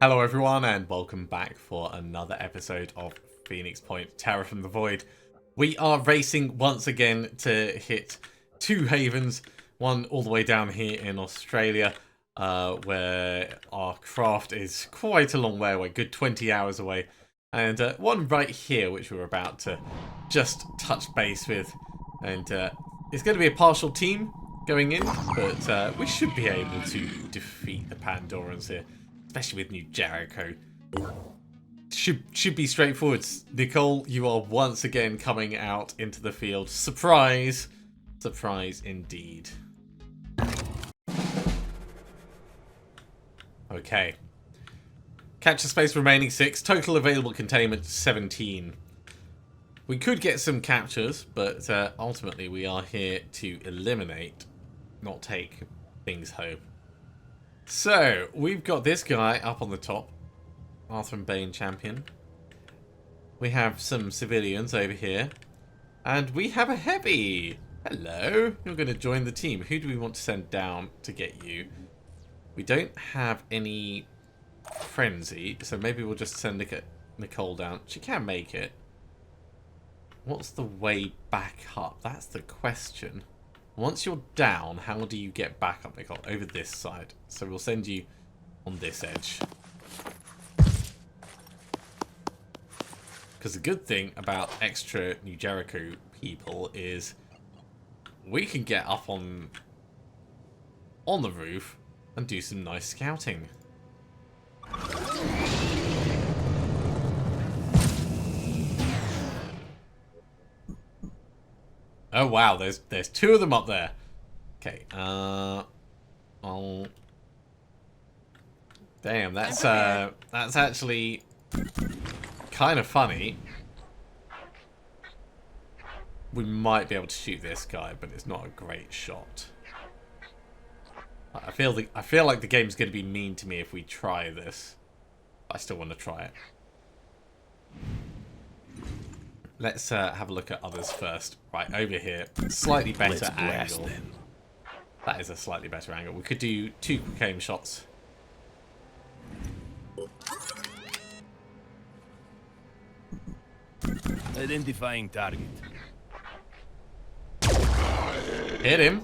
Hello everyone and welcome back for another episode of Phoenix Point Terror from the Void. We are racing once again to hit two havens, one all the way down here in Australia, where our craft is quite a long way away, good 20 hours away, and one right here which we're about to just touch base with, and it's going to be a partial team going in, but we should be able to defeat the Pandorans here. Especially with new Jericho. Should be straightforward. Nicole, you are once again coming out into the field. Surprise! Surprise indeed. Okay. Capture space remaining 6. Total available containment 17. We could get some captures, but ultimately we are here to eliminate, not take things home. So, we've got this guy up on the top. Arthur and Bane champion. We have some civilians over here. And we have a heavy! Hello! You're going to join the team. Who do we want to send down to get you? We don't have any frenzy, so maybe we'll just send Nicole down. She can make it. What's the way back up? That's the question. Once you're down, how do you get back up, Nicole? Over this side. So we'll send you on this edge. Because the good thing about extra New Jericho people is we can get up on the roof and do some nice scouting. Oh wow, there's two of them up there. Okay, damn, that's actually kind of funny. We might be able to shoot this guy, but it's not a great shot. I feel like the game's going to be mean to me if we try this. I still want to try it. Let's have a look at others first. Right, over here. Slightly better angle. Them. That is a slightly better angle. We could do 2 quick aim shots. Identifying target. Hit him.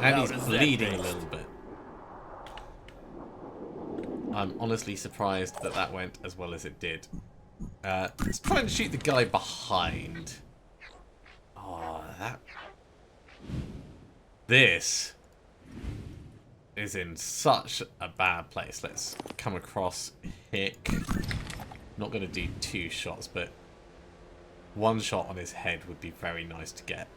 And he's bleeding a little bit. I'm honestly surprised that that went as well as it did. Let's try and shoot the guy behind. Oh, this is in such a bad place. Let's come across Hick. Not going to do 2 shots, but 1 shot on his head would be very nice to get.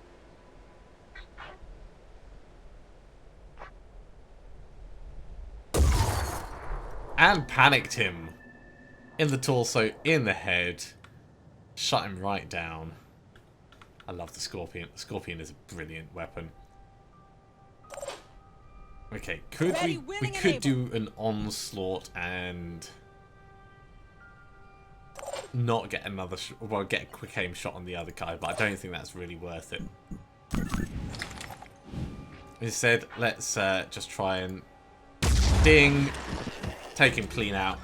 And panicked him. In the torso, in the head. Shut him right down. I love the Scorpion. The Scorpion is a brilliant weapon. Okay, we could do an onslaught and not get another well, get a quick aim shot on the other guy, but I don't think that's really worth it. Instead, let's just try and ding. Take him clean out.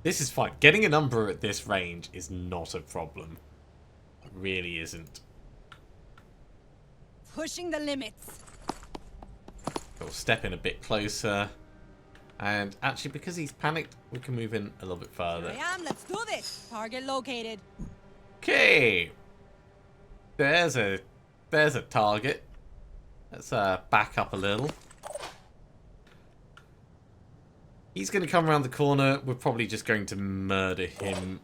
This is fine. Getting a number at this range is not a problem. It really isn't. Pushing the limits. We'll step in a bit closer. And actually, because he's panicked, we can move in a little bit further. Here I am. Let's do this. Target located. Okay. There's a target. Let's back up a little. He's going to come around the corner. We're probably just going to murder him.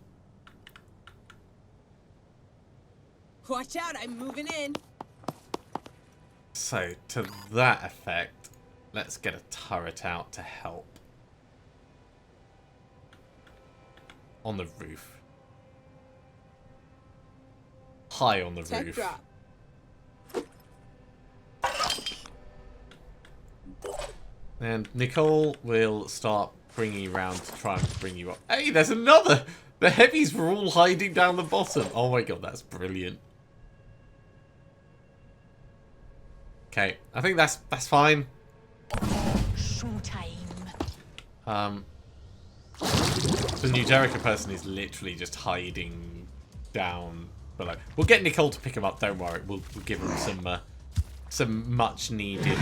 Watch out, I'm moving in. So, to that effect, let's get a turret out to help. On the roof. High on the roof. Drop. And Nicole will start bringing you around to try and bring you up. Hey, there's another The heavies were all hiding down the bottom. Oh my god, that's brilliant. Okay, I think that's fine. Showtime. The new Jericho person is literally just hiding down below. We'll get Nicole to pick him up. Don't worry. We'll give him some much needed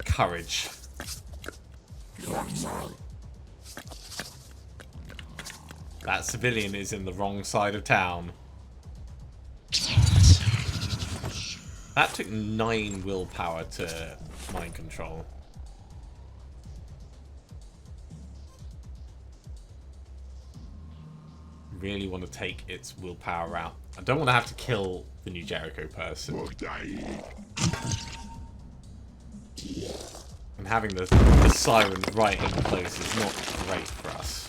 courage. That civilian is in the wrong side of town. That took 9 willpower to mind control. Really want to take its willpower out. I don't want to have to kill the new Jericho person. And having the siren right in close is not great for us.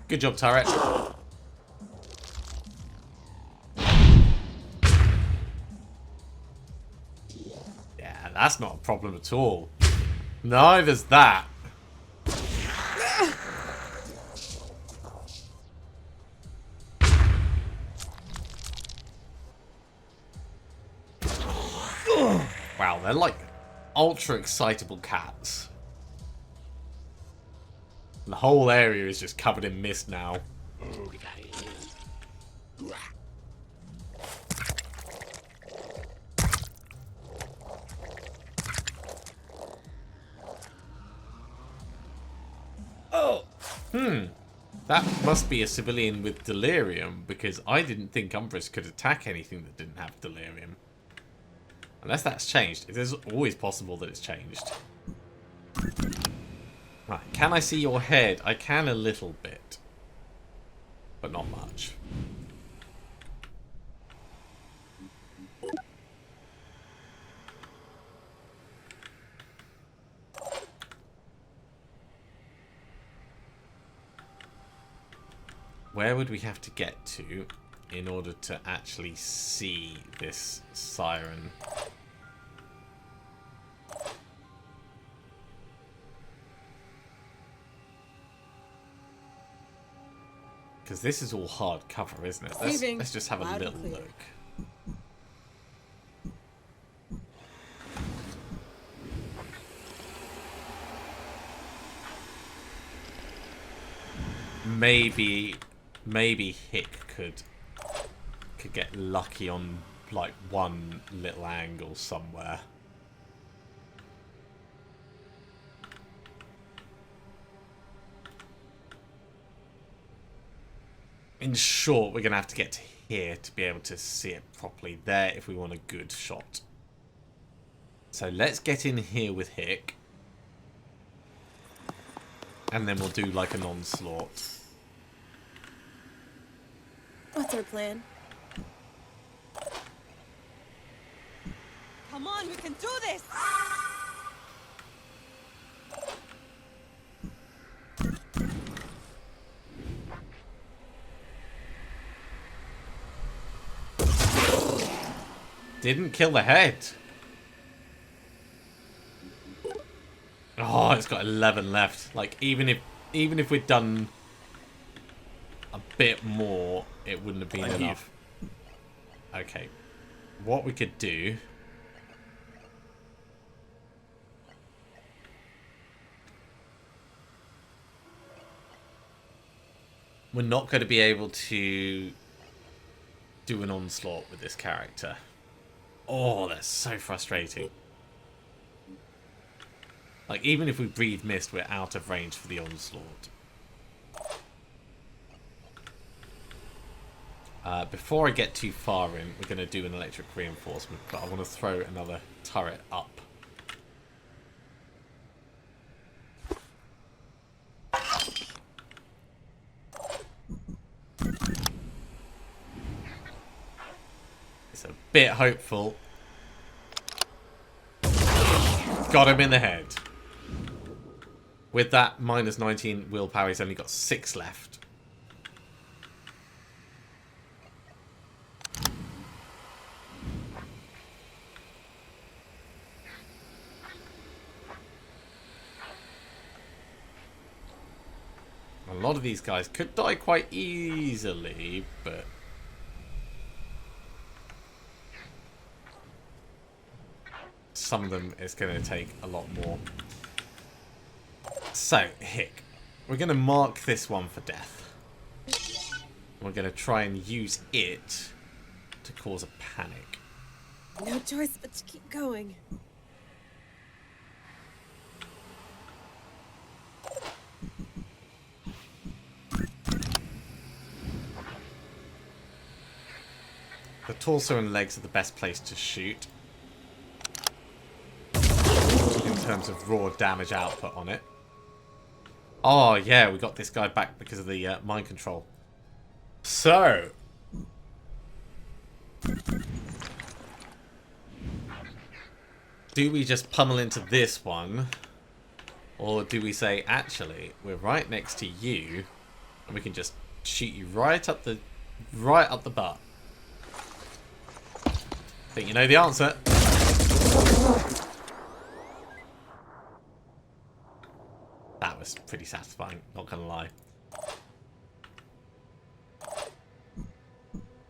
Good job, turret. Yeah, that's not a problem at all. Neither's that. Wow, they're like ultra excitable cats. The whole area is just covered in mist now. Oh! That must be a civilian with delirium, because I didn't think Umbrus could attack anything that didn't have delirium. Unless that's changed. It is always possible that it's changed. Right, can I see your head? I can a little bit. But not much. Where would we have to get to in order to actually see this siren? Because this is all hard cover, isn't it? Let's just have a little look. Maybe Hick could get lucky on like one little angle somewhere. In short, we're going to have to get to here to be able to see it properly there if we want a good shot. So let's get in here with Hick. And then we'll do like an onslaught. What's our plan? Come on, we can do this! Didn't kill the head. Oh, it's got 11 left. Like even if we'd done a bit more, it wouldn't have been enough. Okay. What we could do, we're not going to be able to do an onslaught with this character. Oh, that's so frustrating. Like, even if we breathe mist, we're out of range for the onslaught. Before I get too far in, we're going to do an electric reinforcement, but I want to throw another turret up. It's a bit hopeful. Got him in the head. With that minus 19 willpower, he's only got 6 left. lot of these guys could die quite easily, but... some of them it's going to take a lot more. So, Hick. We're going to mark this one for death. We're going to try and use it to cause a panic. No choice but to keep going. The torso and legs are the best place to shoot in terms of raw damage output on it. Oh yeah, we got this guy back because of the mind control. So, do we just pummel into this one, or do we say, actually, we're right next to you, and we can just shoot you right up the butt? I think you know the answer. That was pretty satisfying, not gonna lie.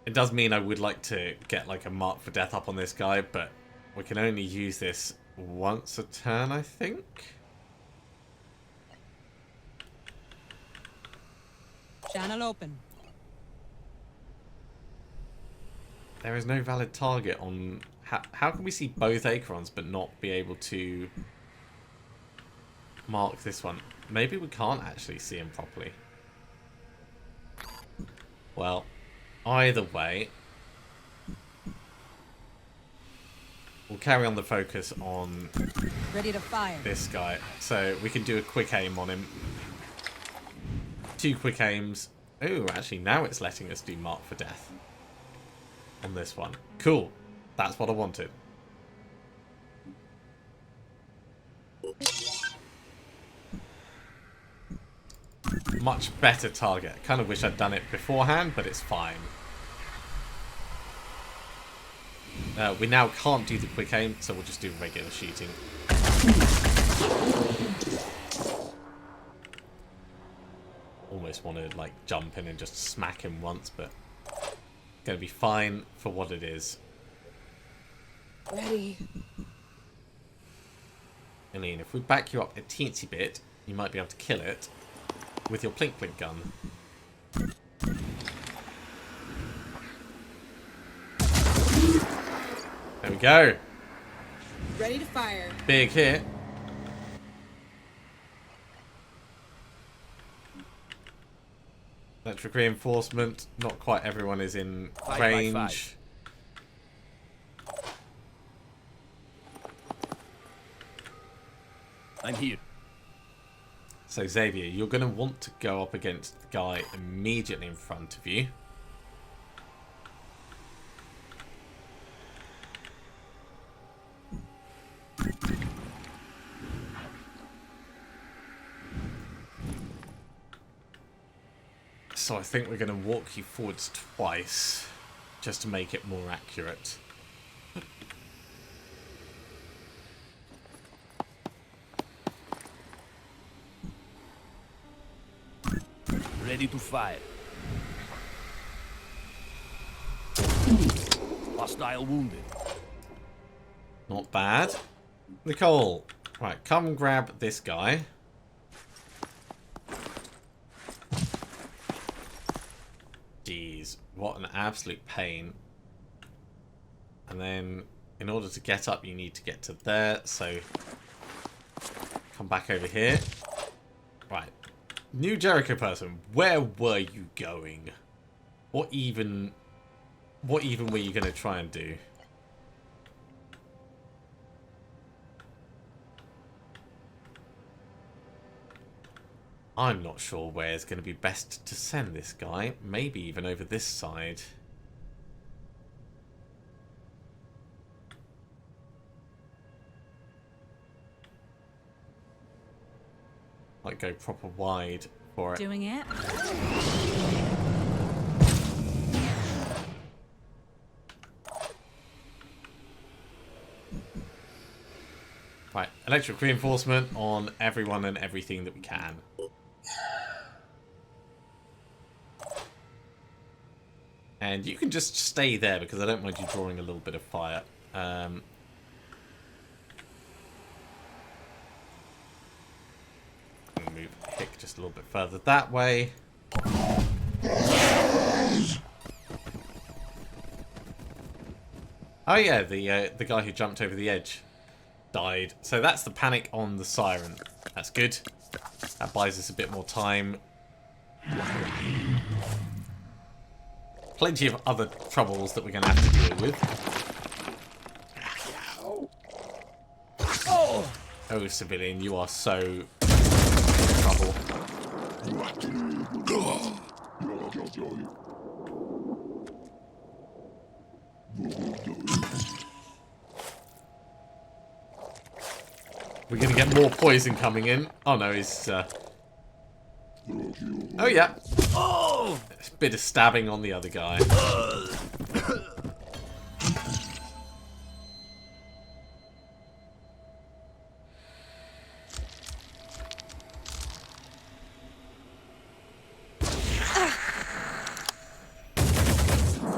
It does mean I would like to get like a mark for death up on this guy, but we can only use this once a turn, I think. Channel open. There is no valid target on... How can we see both Acorons but not be able to mark this one? Maybe we can't actually see him properly. Well, either way, we'll carry on the focus on Ready to fire. this guy. So we can do a quick aim on him. 2 quick aims. Oh, actually now it's letting us do mark for death on this one. Cool. That's what I wanted. Much better target. Kind of wish I'd done it beforehand, but it's fine. We now can't do the quick aim, so we'll just do regular shooting. Almost want to like jump in and just smack him once, but gonna be fine for what it is. Ready. Eileen, if we back you up a teensy bit, you might be able to kill it with your plink plink gun. There we go. Ready to fire. Big hit. Electric reinforcement. Not quite everyone is in 5 by range. 5. I'm here. So Xavier, you're going to want to go up against the guy immediately in front of you. So I think we're going to walk you forwards twice, just to make it more accurate. Ready to fire. Hostile wounded. Not bad. Nicole, right, come grab this guy. Jeez, what an absolute pain. And then, in order to get up, you need to get to there, so come back over here. Right. New Jericho person, where were you going? What even were you going to try and do? I'm not sure where it's going to be best to send this guy. Maybe even over this side. Might go proper wide for it. Doing it. Right, electric reinforcement on everyone and everything that we can. And you can just stay there because I don't mind you drawing a little bit of fire. Move Hick just a little bit further that way. Oh yeah, the guy who jumped over the edge died. So that's the panic on the siren. That's good. That buys us a bit more time. Plenty of other troubles that we're going to have to deal with. Oh, civilian, you are so in trouble. We're going to get more poison coming in. Oh no, he's... Oh yeah. Oh! A bit of stabbing on the other guy.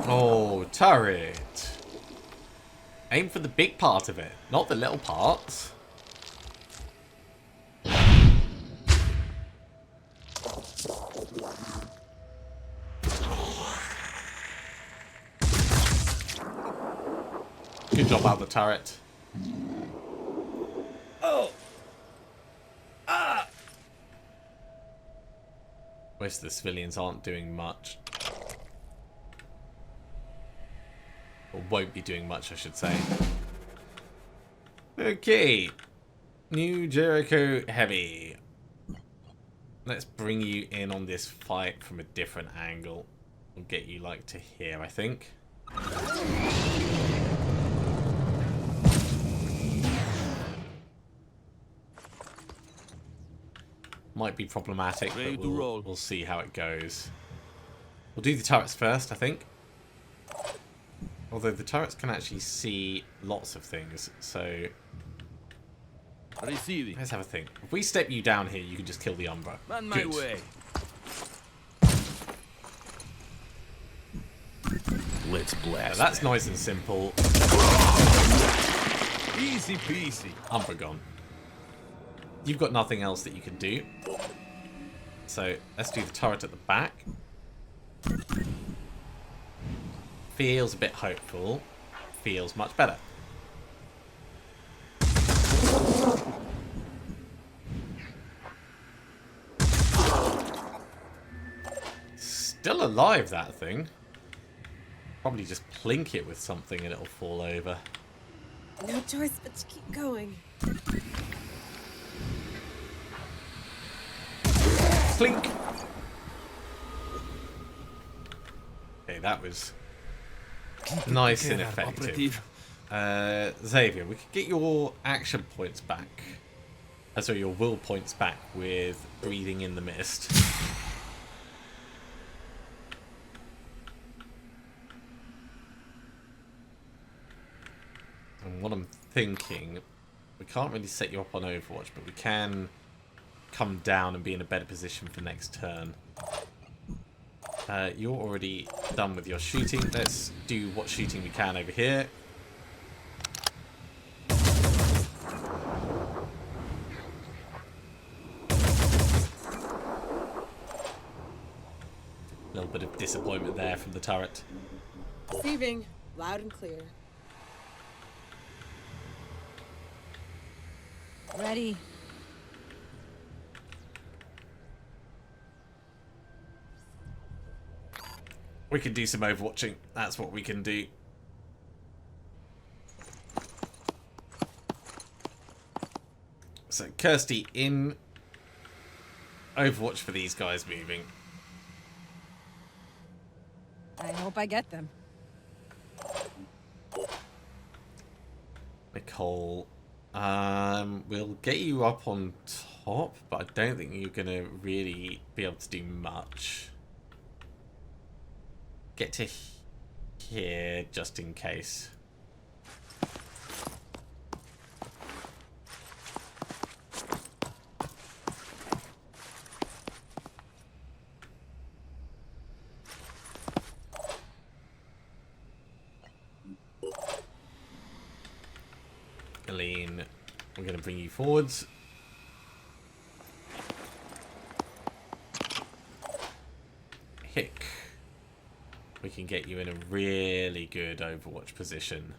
Oh, turret. Aim for the big part of it, not the little parts. Good job out the turret. Oh! Ah! Most of the civilians aren't doing much. Or won't be doing much, I should say. Okay. New Jericho Heavy. Let's bring you in on this fight from a different angle. We'll get you like to here, I think. Might be problematic, Ready but to roll. we'll see how it goes. We'll do the turrets first, I think. Although the turrets can actually see lots of things, so Receiving. let's have a think. If we step you down here, you can just kill the Umbra. On my Good. way. Let's Yeah, blast. that's nice and simple. Easy peasy. Umbra gone. You've got nothing else that you can do. So let's do the turret at the back. Feels a bit hopeful. Feels much better. Still alive, that thing. Probably just plink it with something and it'll fall over. No choice but to keep going. Plink! Okay, that was nice and effective. Xavier, we could get your action points back. Sorry, your will points back with breathing in the mist. And what I'm thinking, we can't really set you up on Overwatch, but we can come down and be in a better position for next turn. You're already done with your shooting. Let's do what shooting we can over here. A little bit of disappointment there from the turret. Receiving. Loud and clear. Ready. We can do some overwatching. That's what we can do. So, Kirsty, in Overwatch for these guys moving. I hope I get them. Nicole, we'll get you up on top, but I don't think you're going to really be able to do much. Get to here just in case. Aline, we're going to bring you forwards. Hick, we can get you in a really good Overwatch position.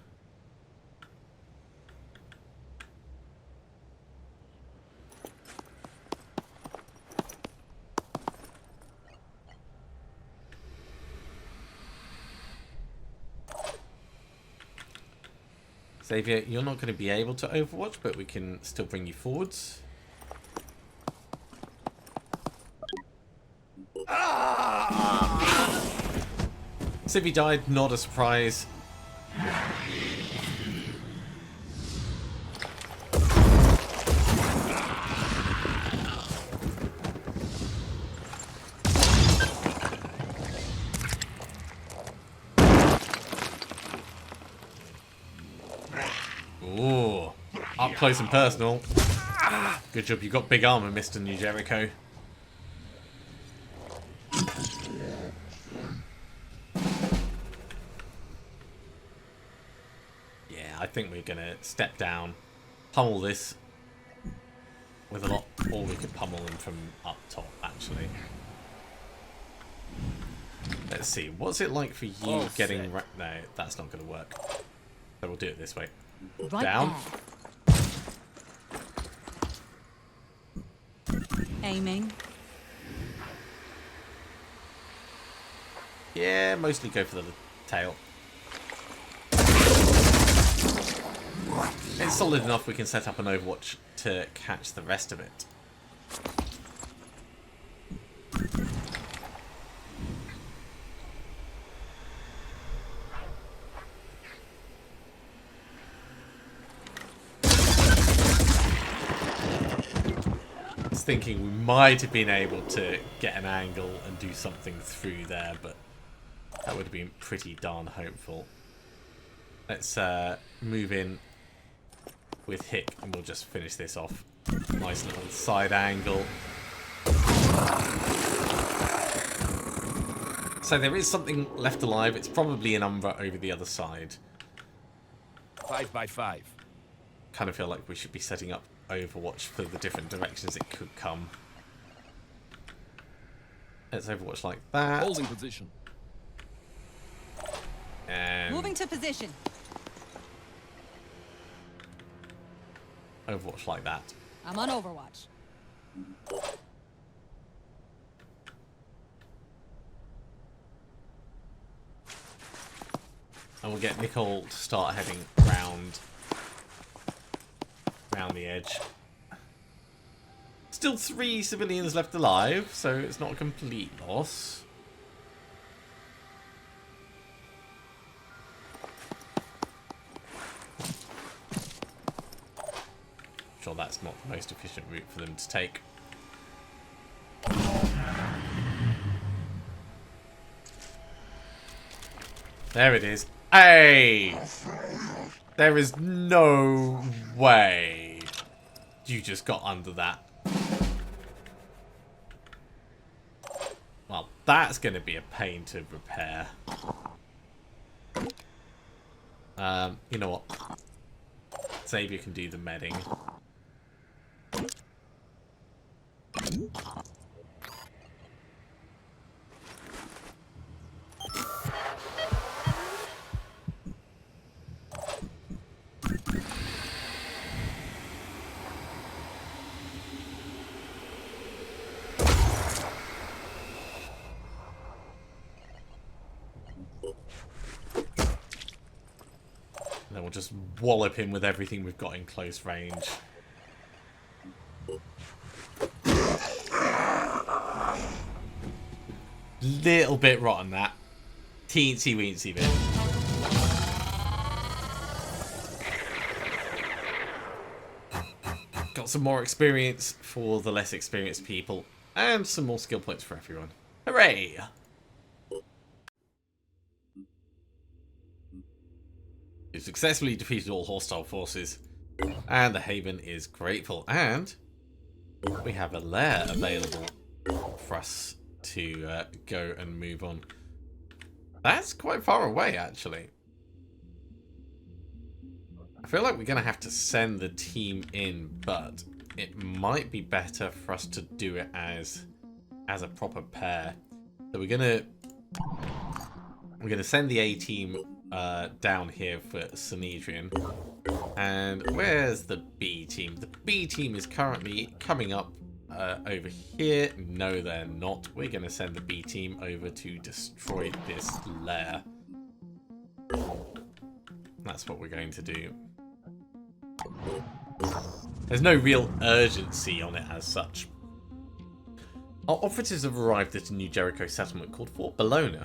Xavier, you're not going to be able to Overwatch, but we can still bring you forwards. Civvy died, not a surprise. Ooh, up close and personal. Good job, you got big armor, Mr. New Jericho. Yeah, I think we're gonna step down, pummel this with a lot, or we could pummel them from up top, actually. Let's see, what's it like for you getting... No, that's not gonna work. So we'll do it this way. Right Down. there. Aiming. Yeah, mostly go for the tail. It's solid enough we can set up an Overwatch to catch the rest of it. Thinking we might have been able to get an angle and do something through there, but that would have been pretty darn hopeful. Let's move in with Hick and we'll just finish this off. Nice little side angle. So there is something left alive. It's probably an Umbra over the other side. 5 by 5. Kind of feel like we should be setting up Overwatch for the different directions it could come. Let's Overwatch like that. Holding position. And Moving to position. Overwatch like that. I'm on Overwatch. And we'll get Nicole to start heading round the edge. Still 3 civilians left alive, so it's not a complete loss. Sure, that's not the most efficient route for them to take. There it is. Hey! There is no way you just got under that. Well, that's going to be a pain to repair. You know what? Xavier can do the medding. Then we'll just wallop him with everything we've got in close range. Little bit rotten, that. Teensy weensy bit. Got some more experience for the less experienced people. And some more skill points for everyone. Hooray! You successfully defeated all hostile forces, and the Haven is grateful. And we have a lair available for us to go and move on. That's quite far away, actually. I feel like we're going to have to send the team in, but it might be better for us to do it as a proper pair. So we're going to send the A team down here for Sanhedrin. And where's the B team? The B team is currently coming up over here. No, they're not. We're going to send the B team over to destroy this lair. That's what we're going to do. There's no real urgency on it as such. Our operatives have arrived at a new Jericho settlement called Fort Bologna.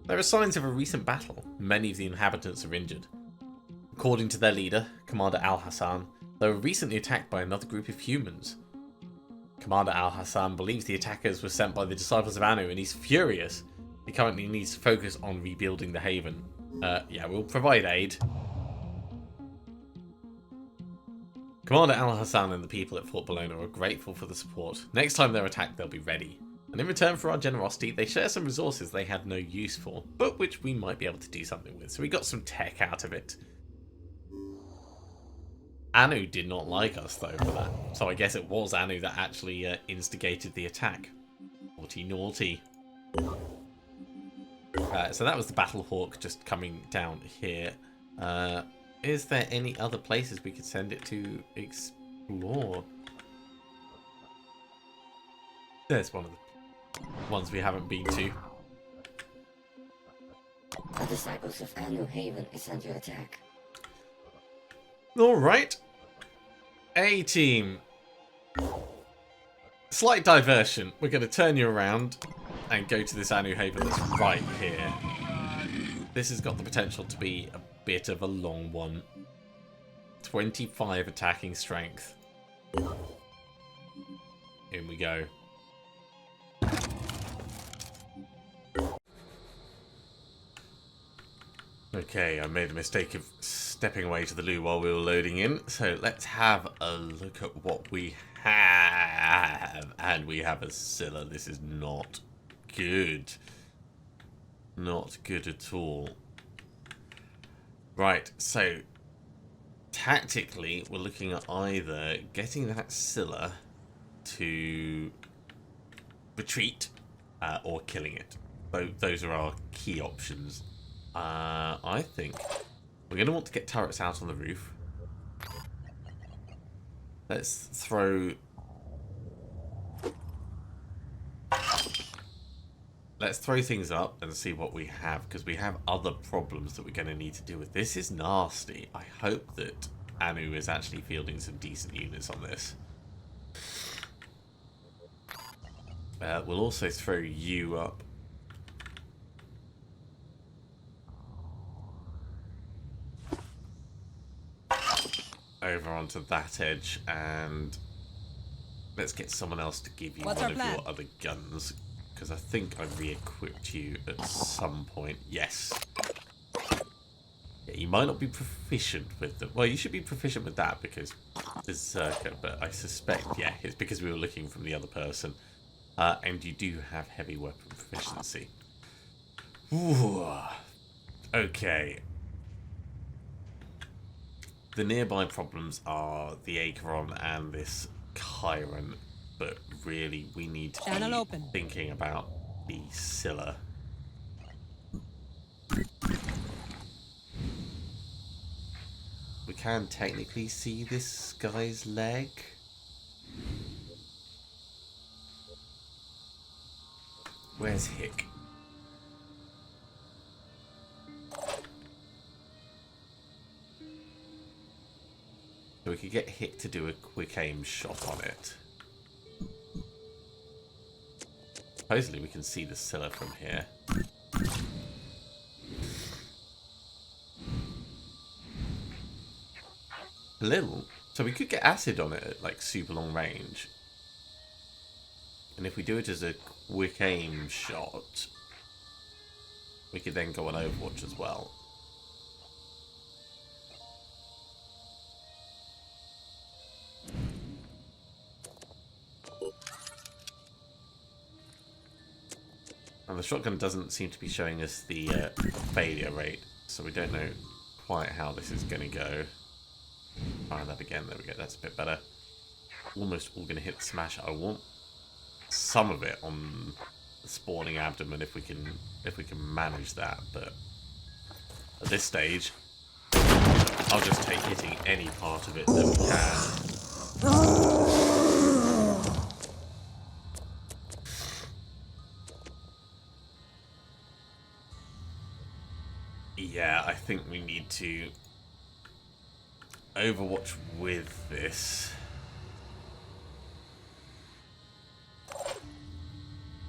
There are signs of a recent battle. Many of the inhabitants are injured. According to their leader, Commander Al-Hassan, they were recently attacked by another group of humans. Commander Al-Hassan believes the attackers were sent by the disciples of Anu, and he's furious. He currently needs to focus on rebuilding the haven. Yeah, we'll provide aid. Commander Al-Hassan and the people at Fort Bologna are grateful for the support. Next time they're attacked, they'll be ready. And in return for our generosity, they share some resources they had no use for, but which we might be able to do something with. So we got some tech out of it. Anu did not like us, though, for that. So I guess it was Anu that actually instigated the attack. Naughty, naughty. So that was the Battle Hawk just coming down here. Is there any other places we could send it to explore? There's one of the ones we haven't been to. The disciples of Anu Haven is under attack. Alright. A team. Slight diversion. We're going to turn you around and go to this Anu Haven that's right here. This has got the potential to be a bit of a long one. 25 attacking strength. In we go. Okay, I made a mistake of stepping away to the loo while we were loading in. So let's have a look at what we have. And we have a Scylla. This is not good. Not good at all. Right, so tactically, we're looking at either getting that Scylla to retreat or killing it. Those are our key options. I think we're going to want to get turrets out on the roof. Let's throw things up and see what we have, because we have other problems that we're going to need to deal with. This is nasty. I hope that Anu is actually fielding some decent units on this. We'll also throw you up. Over onto that edge, and let's get someone else to give you one of your other guns, because I think I re-equipped you at some point. Yes. Yeah, you might not be proficient with them. Well, you should be proficient with that because Berserker, but I suspect, yeah, it's because we were looking from the other person. And you do have heavy weapon proficiency. Ooh. Okay. The nearby problems are the Acheron and this Chiron, but really we need to be thinking about the Scylla. We can technically see this guy's leg. Where's Hick? So we could get Hick to do a quick aim shot on it. Supposedly we can see the Scylla from here. A little. So we could get acid on it at like super long range. And if we do it as a quick aim shot, we could then go on Overwatch as well. And the shotgun doesn't seem to be showing us the failure rate, so we don't know quite how this is going to go. Fire that again. There we go. That's a bit better. Almost all going to hit the smash. I want some of it on the spawning abdomen if we can manage that. But at this stage, I'll just take hitting any part of it that we can. Yeah, I think we need to Overwatch with this.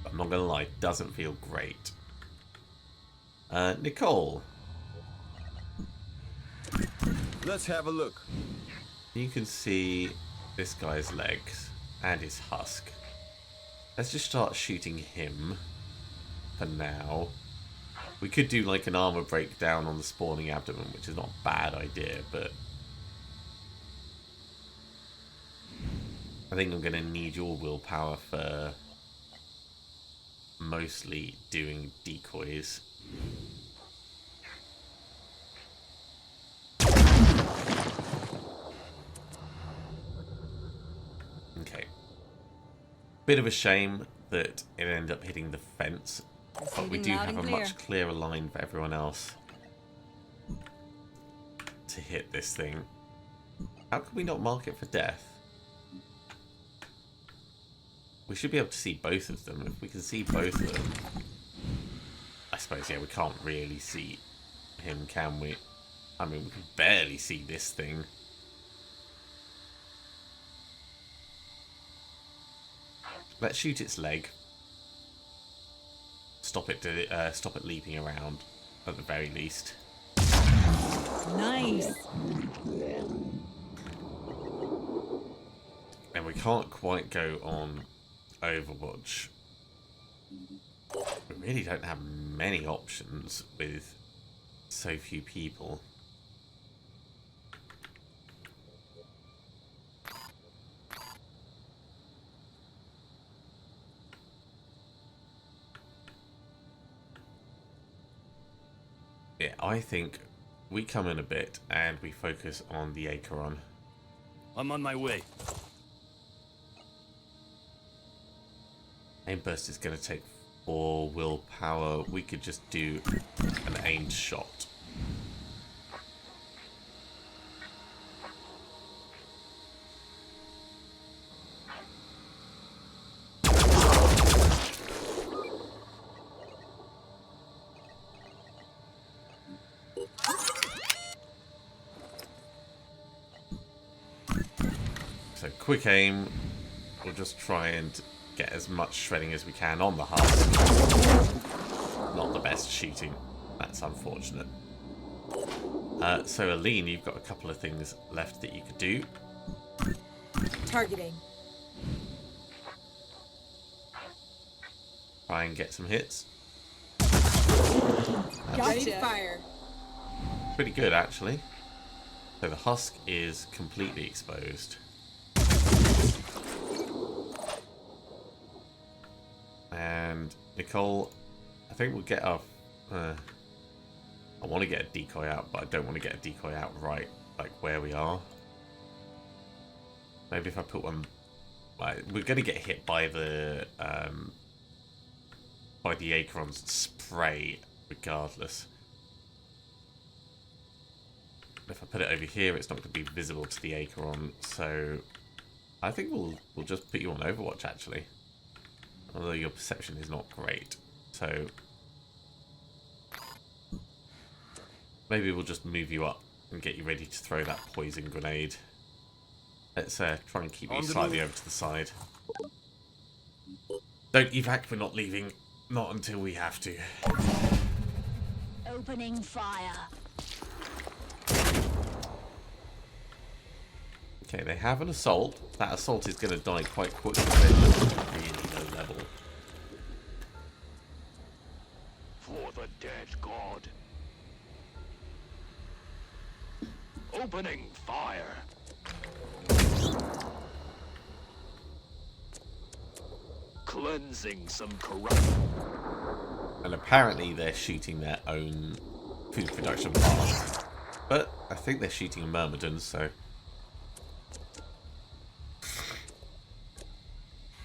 I'm not gonna lie, doesn't feel great. Nicole. Let's have a look. You can see this guy's legs and his husk. Let's just start shooting him for now. We could do like an armor breakdown on the spawning abdomen, which is not a bad idea, but I think I'm going to need your willpower for mostly doing decoys. Okay. Bit of a shame that it ended up hitting the fence, but we do have a much clearer line for everyone else to hit this thing. How can we not mark it for death? We should be able to see both of them. If we can see both of them, I suppose, yeah, we can't really see him, can we? I mean, we can barely see this thing. Let's shoot its leg. Stop it leaping around, at the very least. Nice. And we can't quite go on Overwatch. We really don't have many options with so few people. Yeah, I think we come in a bit and we focus on the Acheron. I'm on my way. Aim burst is going to take 4 willpower. We could just do an aimed shot. So quick aim. We'll just try and get as much shredding as we can on the husk. Not the best shooting. That's unfortunate. So Aline, you've got a couple of things left that you could do. Targeting. Try and get some hits. Ready to fire. Pretty good, actually. So the husk is completely exposed. And Nicole, I think we'll get our... I want to get a decoy out, but I don't want to get a decoy out right, like where we are. Maybe if I put one... Like, we're going to get hit by the Acheron's spray, regardless. If I put it over here, it's not going to be visible to the Acheron, so I think we'll just put you on Overwatch, actually. Although your perception is not great. So maybe we'll just move you up and get you ready to throw that poison grenade. Let's try and keep you slightly over to the side. Don't evac, we're not leaving. Not until we have to. Opening fire. Okay, they have an assault. That assault is going to die quite quickly. They're really low level. For the dead god. Opening fire. Cleansing some corruption. And apparently they're shooting their own food production plant. But I think they're shooting a Myrmidon, so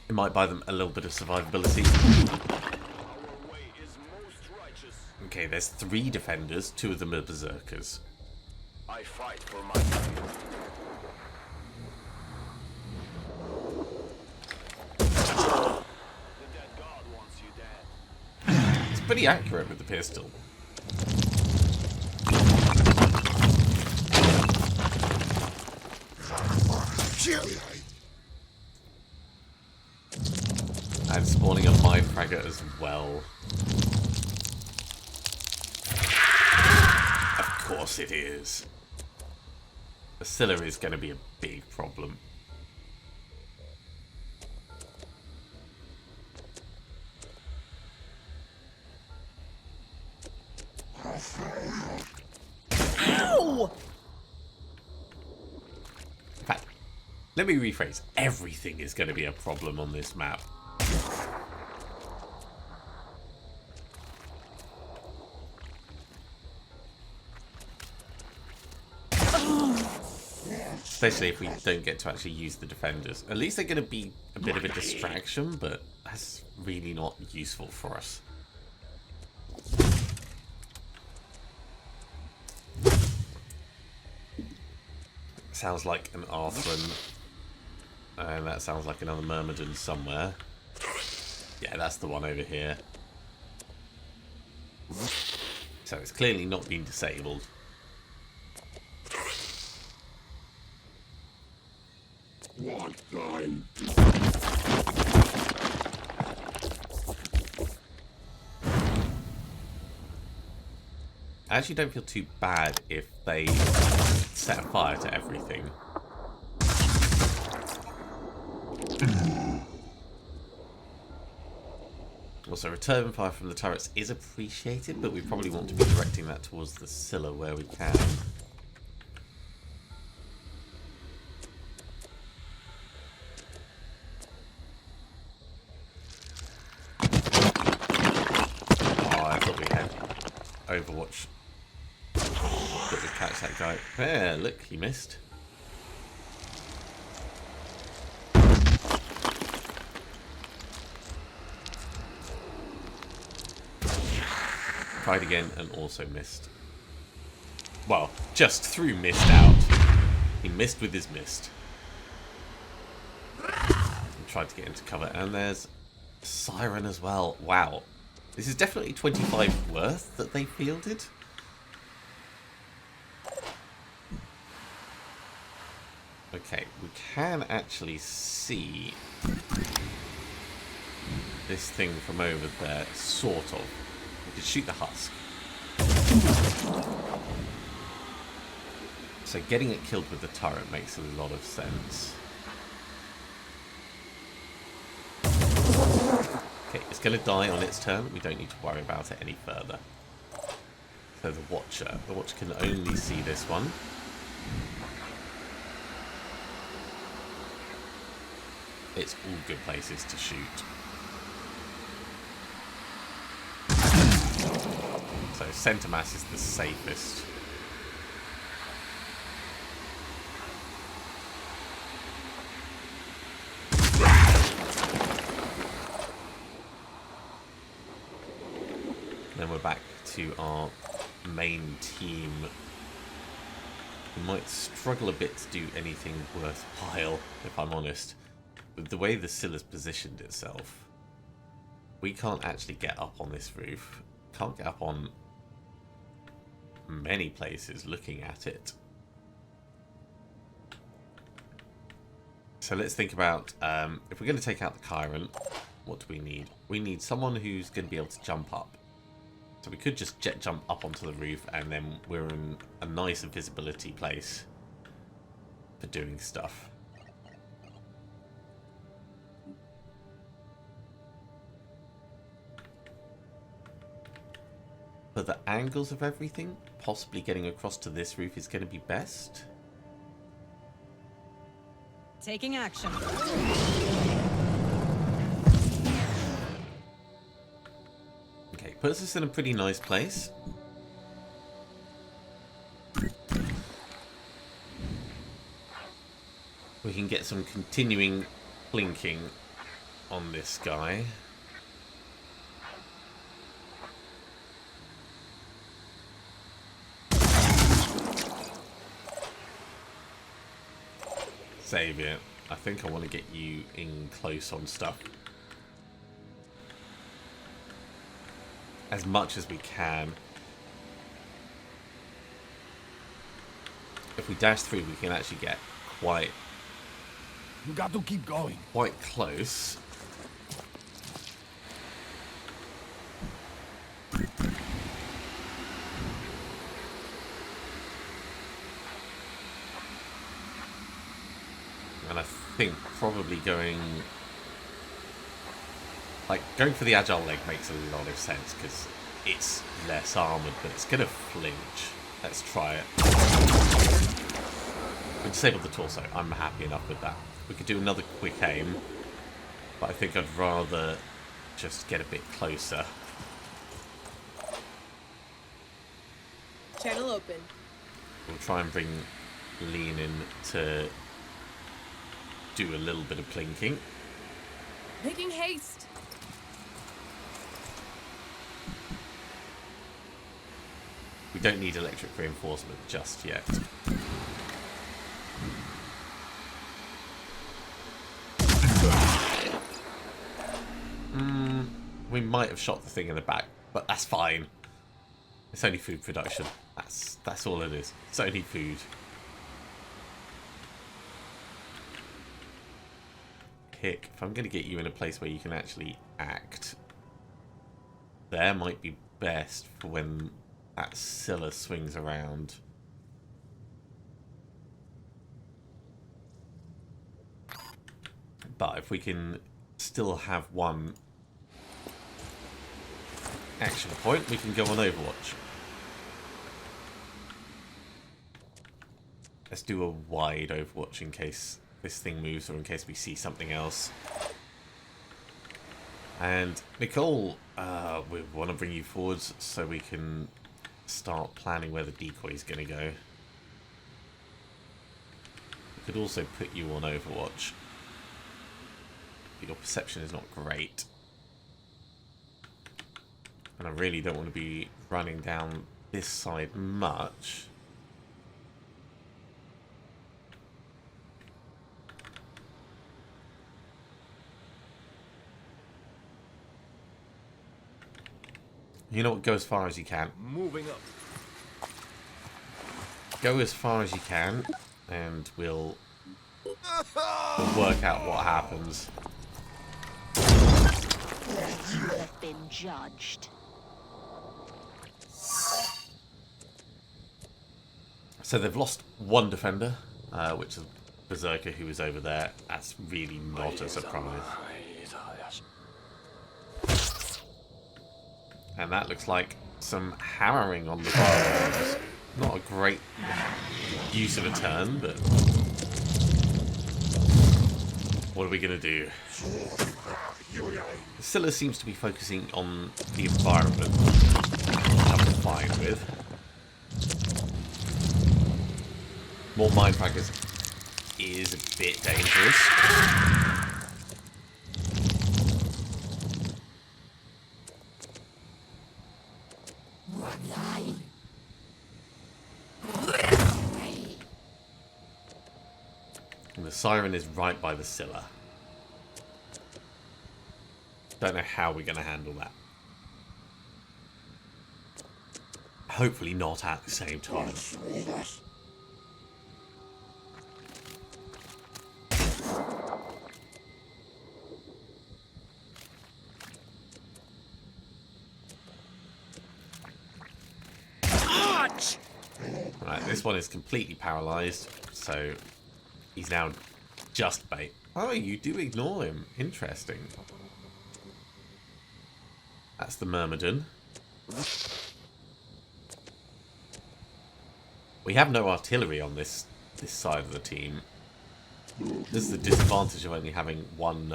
It might buy them a little bit of survivability. Our way is most righteous. Okay, there's 3 defenders. 2 of them are berserkers. I fight for my country. The dead god wants you dead. It's pretty accurate with the pistol. And spawning a mine fragger as well. Of course it is. The Scylla is going to be a big problem. Ow! In fact, let me rephrase. Everything is going to be a problem on this map. Especially if we don't get to actually use the defenders. At least they're going to be a bit of a distraction, but that's really not useful for us. Sounds like an Arthur, and that sounds like another Myrmidon somewhere. Yeah, that's the one over here. So it's clearly not been disabled. I actually don't feel too bad if they set a fire to everything. Also, return fire from the turrets is appreciated, but we probably want to be directing that towards the Scylla where we can. Oh, I thought we had Overwatch that would catch that guy. There, look, he missed. Tried again and also missed. Well, just threw mist out. He missed with his mist. And tried to get into cover. And there's Siren as well. Wow. This is definitely 25 worth that they fielded. Okay, we can actually see this thing from over there, sort of. We could shoot the husk. So getting it killed with the turret makes a lot of sense. Okay, it's going to die on its turn. We don't need to worry about it any further. So the Watcher can only see this one. It's all good places to shoot. So centre mass is the safest. Then we're back to our main team. We might struggle a bit to do anything worthwhile, if I'm honest. With the way the Scylla's positioned itself, we can't actually get up on this roof. Can't get up on many places looking at it. So let's think about, if we're going to take out the Chiron, what do we need? We need someone who's going to be able to jump up. So we could just jet jump up onto the roof and then we're in a nice visibility place for doing stuff. But the angles of everything, possibly getting across to this roof is going to be best. Taking action. Okay, puts us in a pretty nice place. We can get some continuing blinking on this guy. Save it. I think I want to get you in close on stuff. As much as we can. If we dash through, we can actually get quite You got to keep going. close. And I think probably going for the agile leg makes a lot of sense because it's less armored, but it's gonna flinch. Let's try it. We disabled the torso. I'm happy enough with that. We could do another quick aim, but I think I'd rather just get a bit closer. Channel open. We'll try and bring Lean in to do a little bit of plinking. Making haste. We don't need electric reinforcement just yet. We might have shot the thing in the back, but that's fine. It's only food production. That's all it is. It's only food. Hick, if I'm going to get you in a place where you can actually act, there might be best for when that Scylla swings around. But if we can still have one action point, we can go on Overwatch. Let's do a wide Overwatch in case this thing moves or in case we see something else. And Nicole, we want to bring you forwards so we can start planning where the decoy is going to go. We could also put you on Overwatch. But your perception is not great. And I really don't want to be running down this side much. You know what? Go as far as you can. Moving up. Go as far as you can, and we'll work out what happens. You have been judged. So they've lost one defender, which is Berserker, who was over there. That's really not a surprise. And that looks like some hammering on the firearms. Not a great use of a turn, but what are we going to do? Scylla seems to be focusing on the environment, which I'm fine with. More mindfraggers is a bit dangerous. And the siren is right by the Scylla. Don't know how we're going to handle that. Hopefully not at the same time. Right, this one is completely paralyzed, so he's now just bait. Oh, you do ignore him. Interesting. That's the Myrmidon. We have no artillery on this side of the team. This is the disadvantage of only having one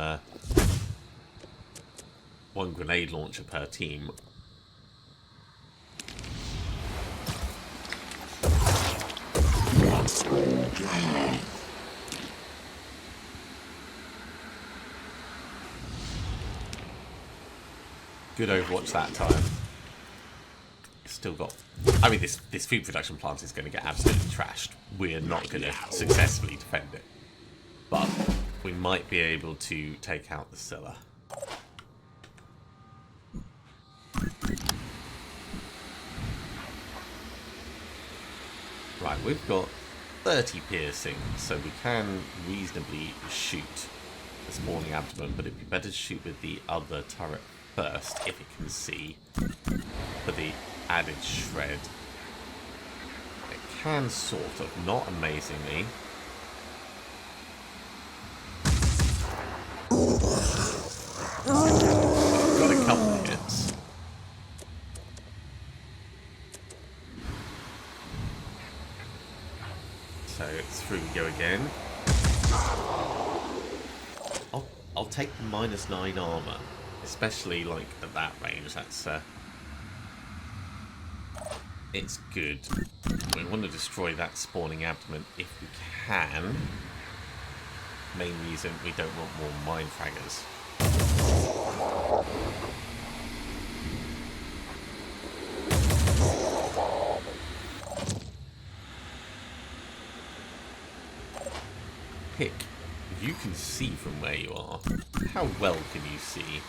grenade launcher per team. Good Overwatch that time. Still got... I mean, this food production plant is going to get absolutely trashed. We're not going to successfully defend it. But we might be able to take out the cellar. Right, we've got 30 piercing, so we can reasonably shoot the spawning abdomen, but it'd be better to shoot with the other turret first, if it can see, for the added shred. It can sort of, not amazingly. Got a couple of hits. So through we go again. I'll take the -9 armor, especially like at that range. That's it's good. We want to destroy that spawning abdomen if we can. Main reason we don't want more mine fraggers. Pick. You can see from where you are. How well can you see? You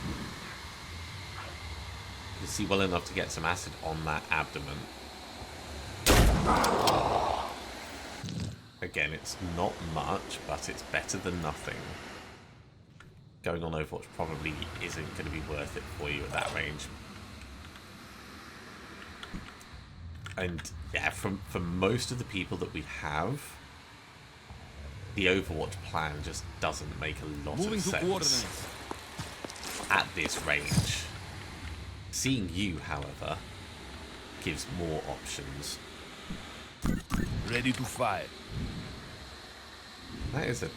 can see well enough to get some acid on that abdomen. Again, it's not much, but it's better than nothing. Going on Overwatch probably isn't going to be worth it for you at that range. And yeah, for most of the people that we have, the Overwatch plan just doesn't make a lot of sense at this range. Seeing you, however, gives more options. Ready to fire. That is a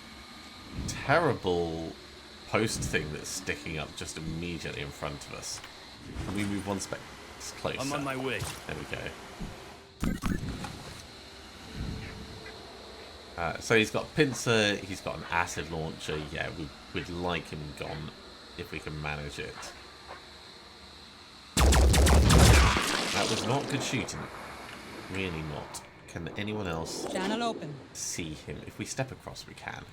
terrible post thing that's sticking up just immediately in front of us. Can we move one space closer? I'm on my way. There we go. So he's got pincer, he's got an acid launcher. Yeah, we'd like him gone if we can manage it. That was not good shooting. Really not. Can anyone else Channel open. see him? If we step across, we can.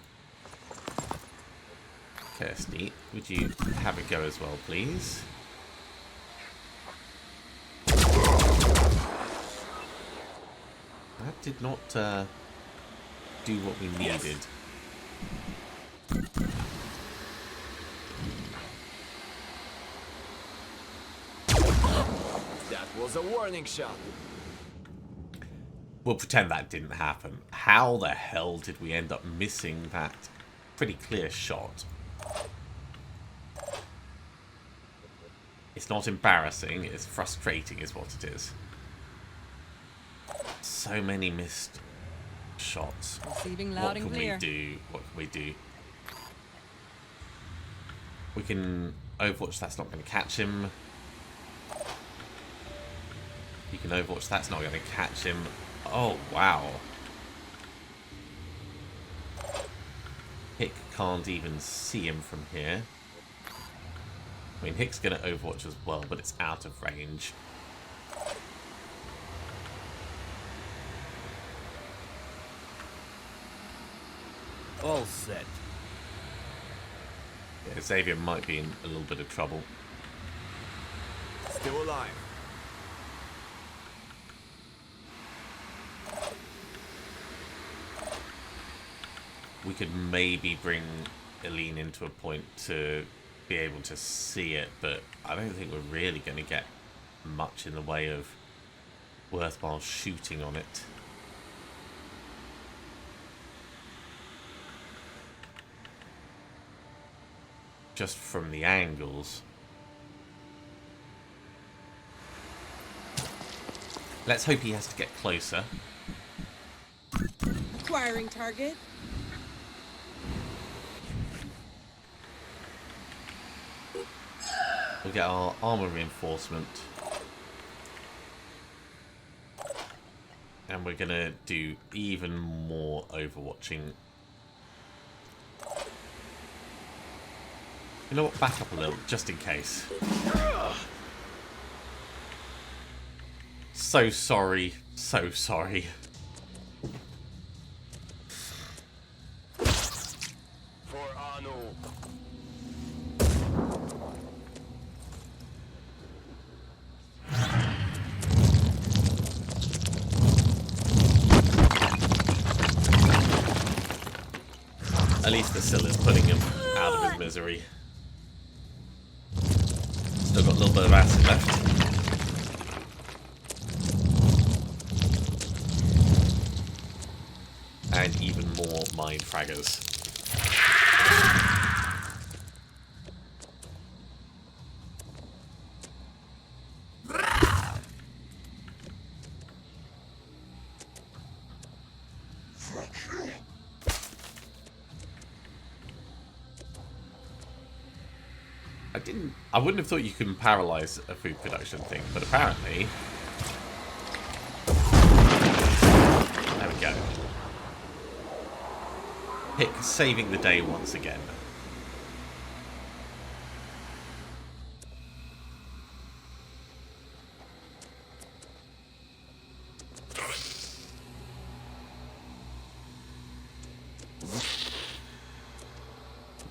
Kirsty, would you have a go as well, please? That did not do what we needed. That was a warning shot. We'll pretend that didn't happen. How the hell did we end up missing that pretty clear shot? It's not embarrassing, it's frustrating is what it is. So many missed shots. Receiving What loud and can clear. we do? What can we do? We can Overwatch, that's not going to catch him. You can Overwatch, that's not going to catch him. Oh, wow. Hick can't even see him from here. I mean, Hick's going to Overwatch as well, but it's out of range. All set. Yeah, Xavier might be in a little bit of trouble. Still alive. We could maybe bring Eileen into a point to be able to see it, but I don't think we're really going to get much in the way of worthwhile shooting on it. Just from the angles. Let's hope he has to get closer. Acquiring target. We'll get our armor reinforcement. And we're gonna do even more overwatching. You know what? Back up a little, just in case. so sorry. So sorry. For Anu. At least the Scylla's putting him out of his misery. Still got a little bit of acid left. And even more mind fraggers. I wouldn't have thought you could paralyze a food production thing, but apparently. There we go. Pick saving the day once again.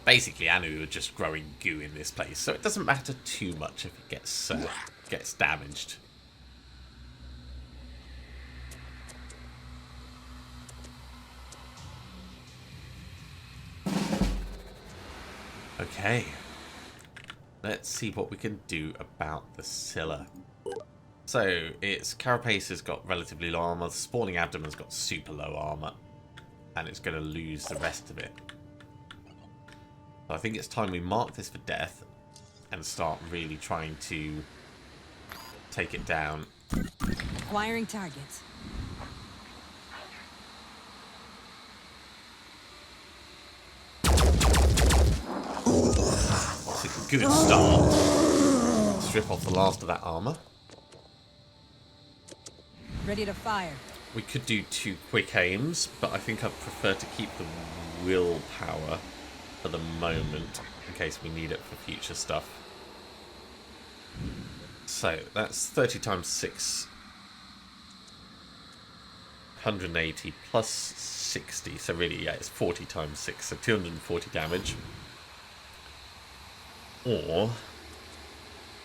Basically, Anu are just growing goo in this place, so it doesn't matter too much if it gets damaged. Okay. Let's see what we can do about the Scylla. So, its carapace has got relatively low armor, the spawning abdomen's got super low armor, and it's going to lose the rest of it. So I think it's time we mark this for death and start really trying to take it down. Acquiring targets. It's a good start. Strip off the last of that armor. Ready to fire. We could do 2 quick aims, but I think I'd prefer to keep the willpower for the moment, in case we need it for future stuff. So, that's 30 times 6. 180 plus 60, so really, yeah, it's 40 times 6, so 240 damage. Or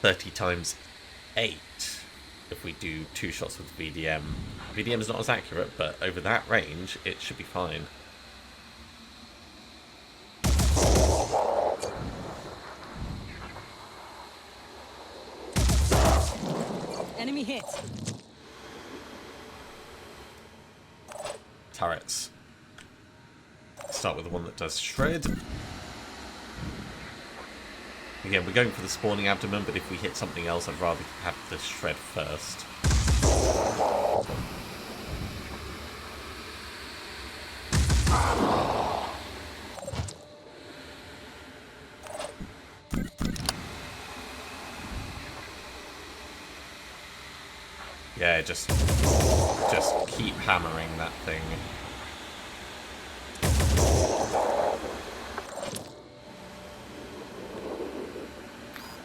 30 times 8, if we do 2 shots with VDM. VDM is not as accurate, but over that range, it should be fine. Enemy hit. Turrets. Start with the one that does shred. Again, we're going for the spawning abdomen, but if we hit something else, I'd rather have the shred first. Yeah, just keep hammering that thing.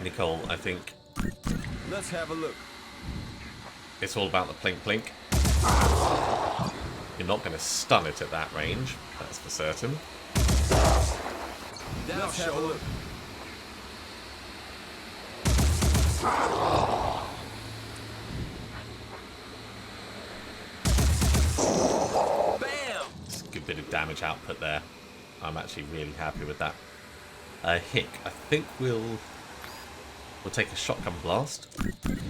Nicole, I think Let's have a look. it's all about the plink plink. You're not going to stun it at that range, that's for certain. Let's have a look. Bam! It's a good bit of damage output there. I'm actually really happy with that. Hick, I think we'll take a shotgun blast. Which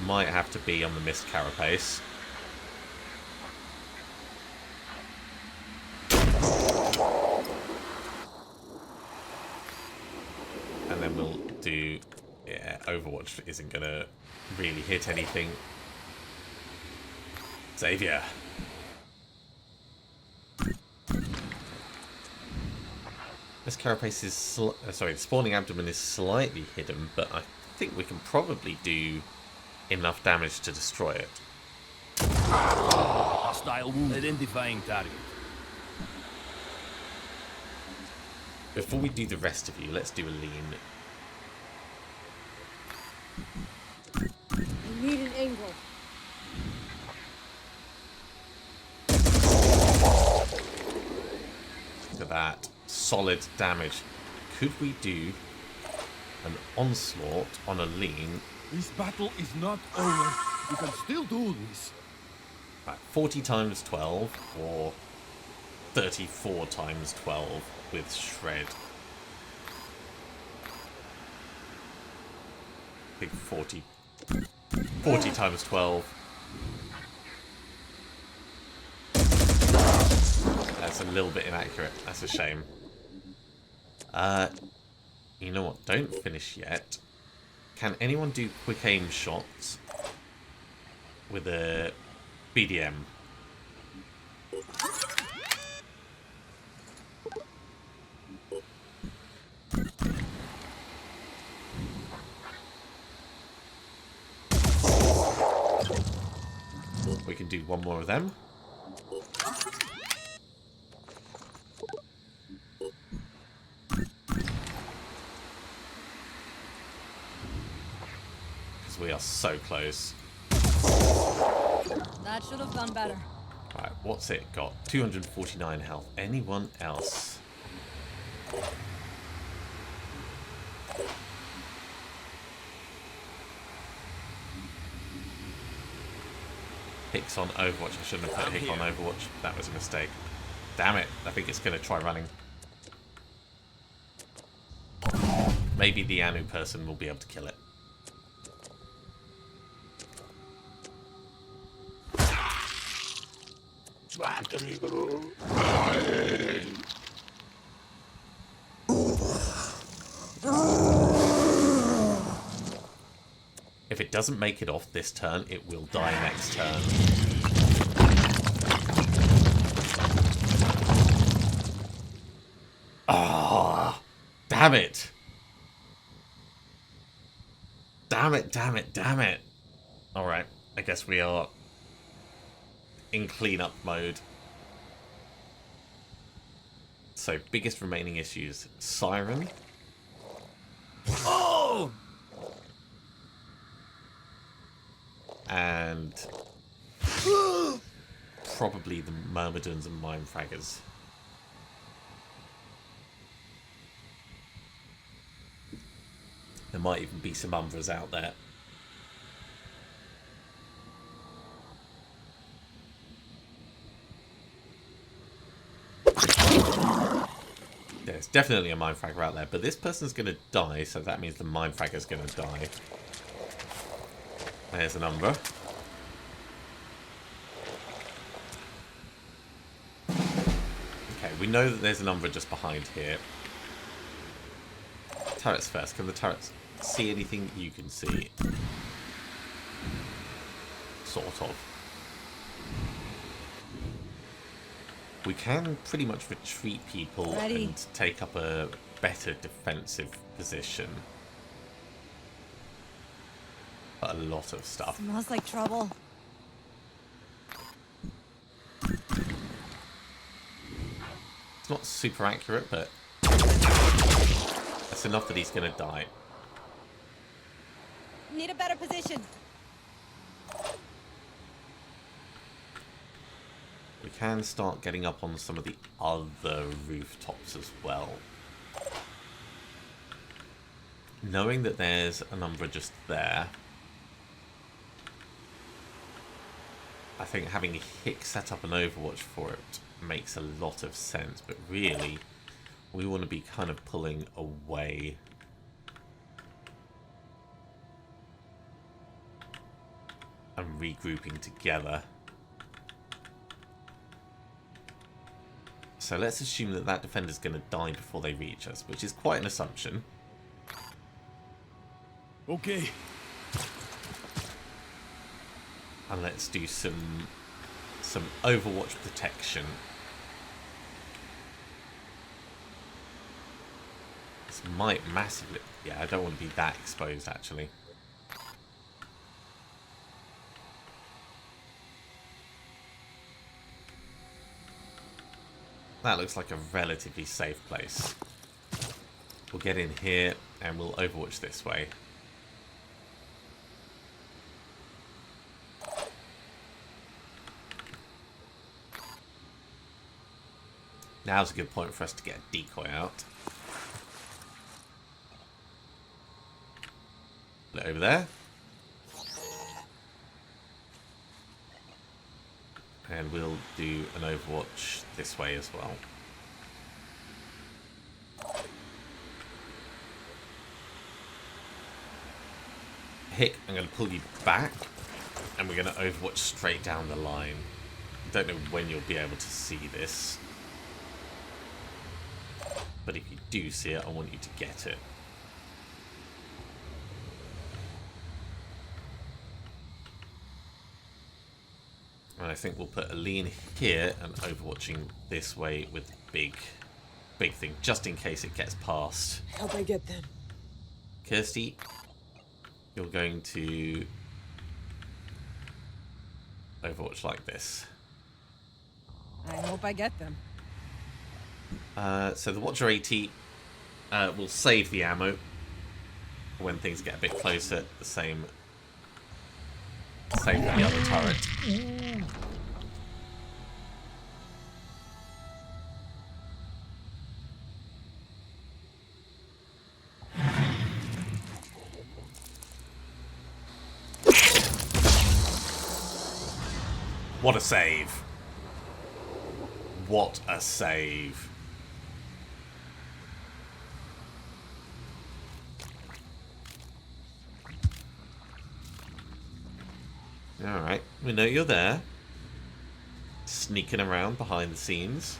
might have to be on the missed carapace. And then we'll do... Yeah, Overwatch isn't going to really hit anything. Xavier. This carapace is... sorry, the spawning abdomen is slightly hidden, but I think we can probably do enough damage to destroy it. Hostile wound. Identifying target. Before we do the rest of you, let's do a lean. angle. Look at that. Solid damage. Could we do an onslaught on a lean? This battle is not over. We can still do this. Right, 40 times 12 or 34 times 12 with shred. I think 40 times 12. That's a little bit inaccurate. That's a shame. You know what? Don't finish yet. Can anyone do quick aim shots with a BDM? We can do one more of them. Because we are so close. That should have gone better. Right, what's it got? 249 health. Anyone else? Hicks on Overwatch. I shouldn't have put Hick on Overwatch. That was a mistake. Damn it. I think it's going to try running. Maybe the Anu person will be able to kill it. If it doesn't make it off this turn, it will die next turn. Ah, damn it. Damn it, damn it, damn it. Alright, I guess we are in cleanup mode. So, biggest remaining issues. Siren. Oh! And probably the Myrmidons and Mindfraggers. There might even be some Umbras out there. There's definitely a Mindfragger out there, but this person's going to die, so that means the Mindfragger's going to die. There's an Umbra. Okay, we know that there's an Umbra just behind here. Turrets first. Can the turrets see anything you can see? Sort of. We can pretty much retreat people Ready. and take up a better defensive position. But a lot of stuff. Smells like trouble. It's not super accurate, but that's enough that he's going to die. Need a better position. We can start getting up on some of the other rooftops as well. Knowing that there's a number just there, I think having Hick set up an Overwatch for it makes a lot of sense, but really we want to be kind of pulling away. And regrouping together. So let's assume that that defender's going to die before they reach us, which is quite an assumption. Okay. And let's do some Overwatch protection. This might massively... Yeah, I don't want to be that exposed, actually. That looks like a relatively safe place. We'll get in here and we'll Overwatch this way. Now's a good point for us to get a decoy out. Put it over there. And we'll do an overwatch this way as well. Hick, I'm going to pull you back, and we're going to overwatch straight down the line. Don't know when you'll be able to see this, but if you do see it, I want you to get it. And I think we'll put a lean here and overwatching this way with the big thing, just in case it gets past. How'd I get them? Kirsty, you're going to overwatch like this. I hope I get them. So the Watcher AT will save the ammo when things get a bit closer. The same with the other turret. What a save. What a save. Alright, we know you're there. Sneaking around behind the scenes.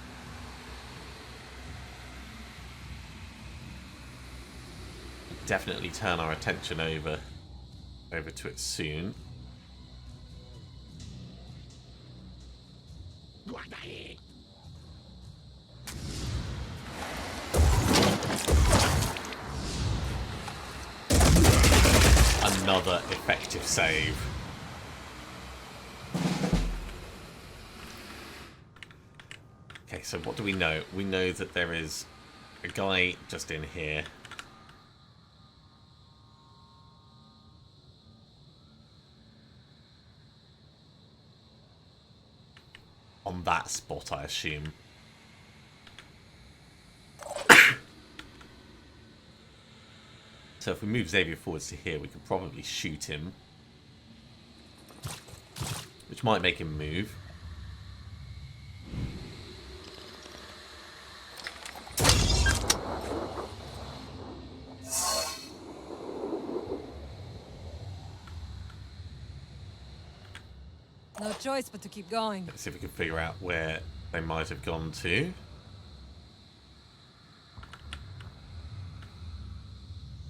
Definitely turn our attention over to it soon. Another effective save. Okay, so what do we know? We know that there is a guy just in here. On that spot, I assume. So if we move Xavier forwards to here, we could probably shoot him. Which might make him move. No choice but to keep going. Let's see if we can figure out where they might have gone to.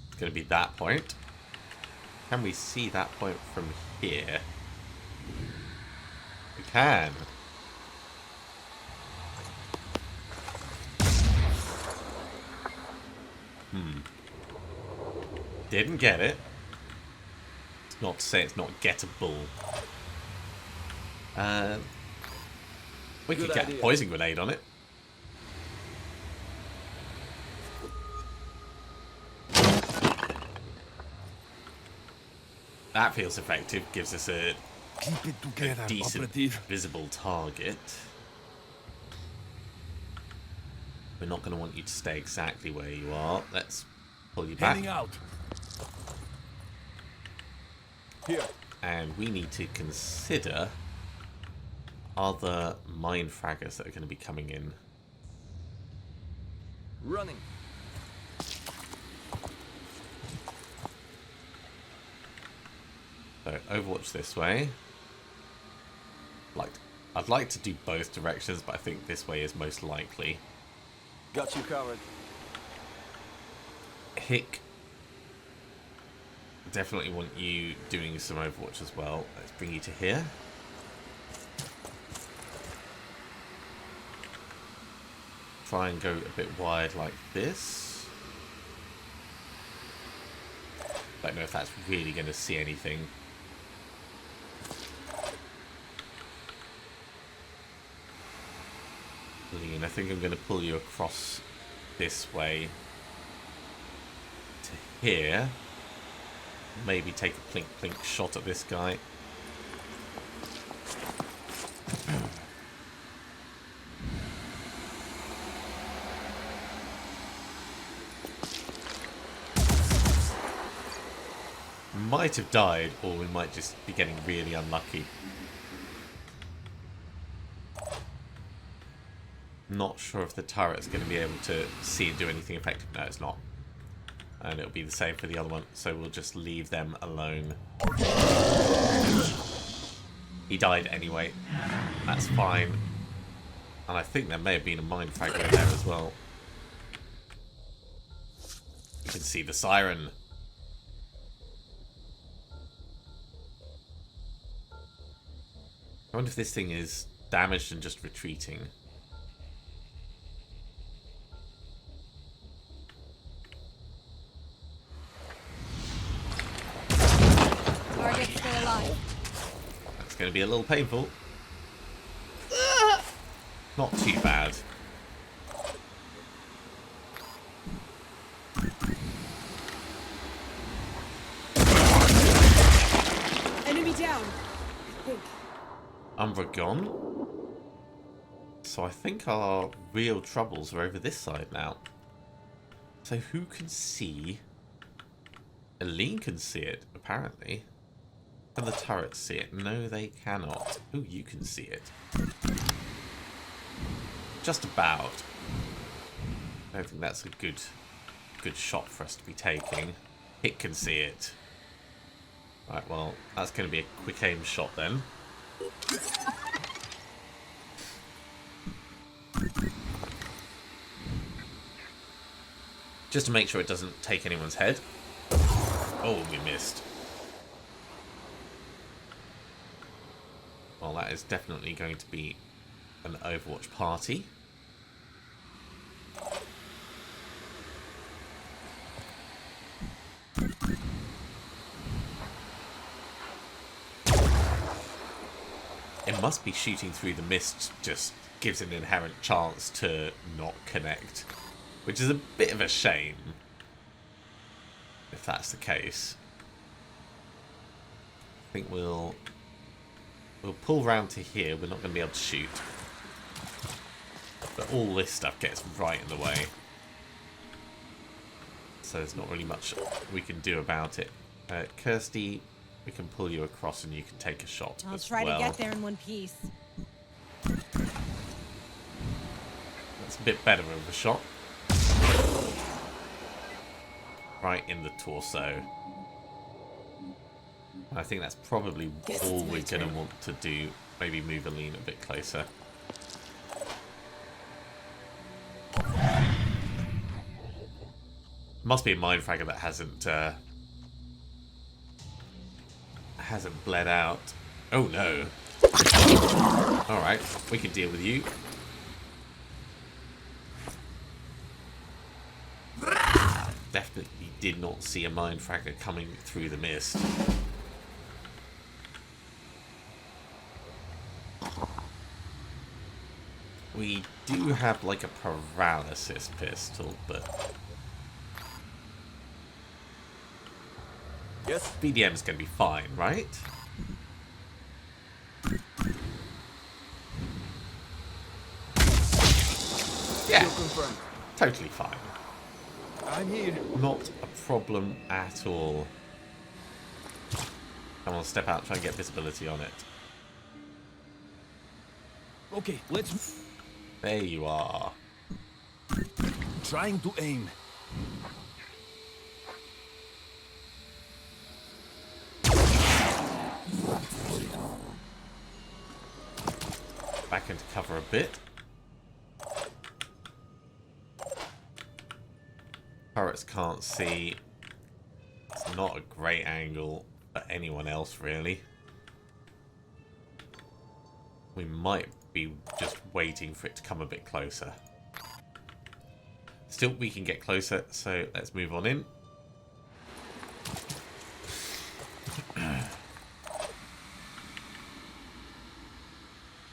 It's going to be that point. Can we see that point from here? We can. Didn't get it. It's not to say it's not gettable. We could get a poison grenade on it. That feels effective. Gives us a Keep it together, decent operative. visible target. We're not going to want you to stay exactly where you are. Let's pull you back. Heading out. Here. And we need to consider other mine fraggers that are going to be coming in. Running. So Overwatch this way. I'd like to do both directions, but I think this way is most likely. Got you covered. Hick, definitely want you doing some Overwatch as well. Let's bring you to here. Try and go a bit wide like this. Don't know if that's really going to see anything. Lean, I think I'm going to pull you across this way to here. Maybe take a plink shot at this guy. might have died, or we might just be getting really unlucky. Not sure if the turret's going to be able to see and do anything effective. No, it's not. And it'll be the same for the other one, so we'll just leave them alone. He died anyway. That's fine. And I think there may have been a mind fragment there as well. You can see the siren. I wonder if this thing is damaged and just retreating. Target's still alive. That's going to be a little painful. Not too bad. Enemy down. I think. Umbra gone. So I think our real troubles are over this side now. So who can see? Aline can see it, apparently. Can the turrets see it? No, they cannot. Oh, you can see it. Just about. I don't think that's a good shot for us to be taking. Hit can see it. Right, well, that's going to be a quick aim shot then. Just to make sure it doesn't take anyone's head. Oh, we missed. Well, that is definitely going to be an Overwatch party. It must be shooting through the mist just gives an inherent chance to not connect, which is a bit of a shame if that's the case. I think we'll pull round to here. We're not going to be able to shoot, but all this stuff gets right in the way, so there's not really much we can do about it. Kirsty, we can pull you across and you can take a shot I'll as try well. to get there in one piece. That's a bit better of a shot. Right in the torso. I think that's probably all we're going to want to do. Maybe move Aline a bit closer. Must be a mind fragger that hasn't bled out. Oh no. Alright, we can deal with you. Definitely did not see a mind fragger coming through the mist. We do have like a paralysis pistol, but Yes? BDM is going to be fine, right? Yeah, Confirmed. totally fine. I'm here. Not a problem at all. Come on, step out, try and get visibility on it. Okay, let's... There you are. Trying to aim. Back into cover a bit. Turrets can't see. It's not a great angle for anyone else, really. We might be just waiting for it to come a bit closer. Still, we can get closer, so let's move on in.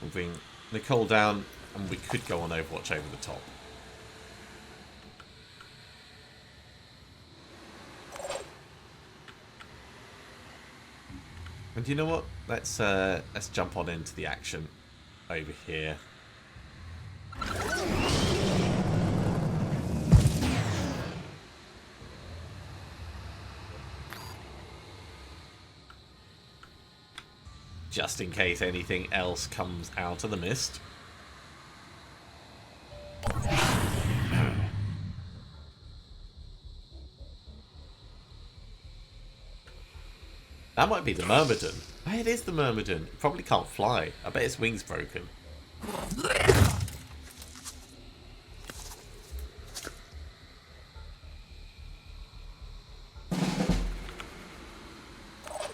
We'll bring Nicole down, and we could go on Overwatch over the top. And you know what? Let's jump on into the action over here. just in case anything else comes out of the mist. That might be the Myrmidon. Oh, it is the Myrmidon. It probably can't fly. I bet its wing's broken.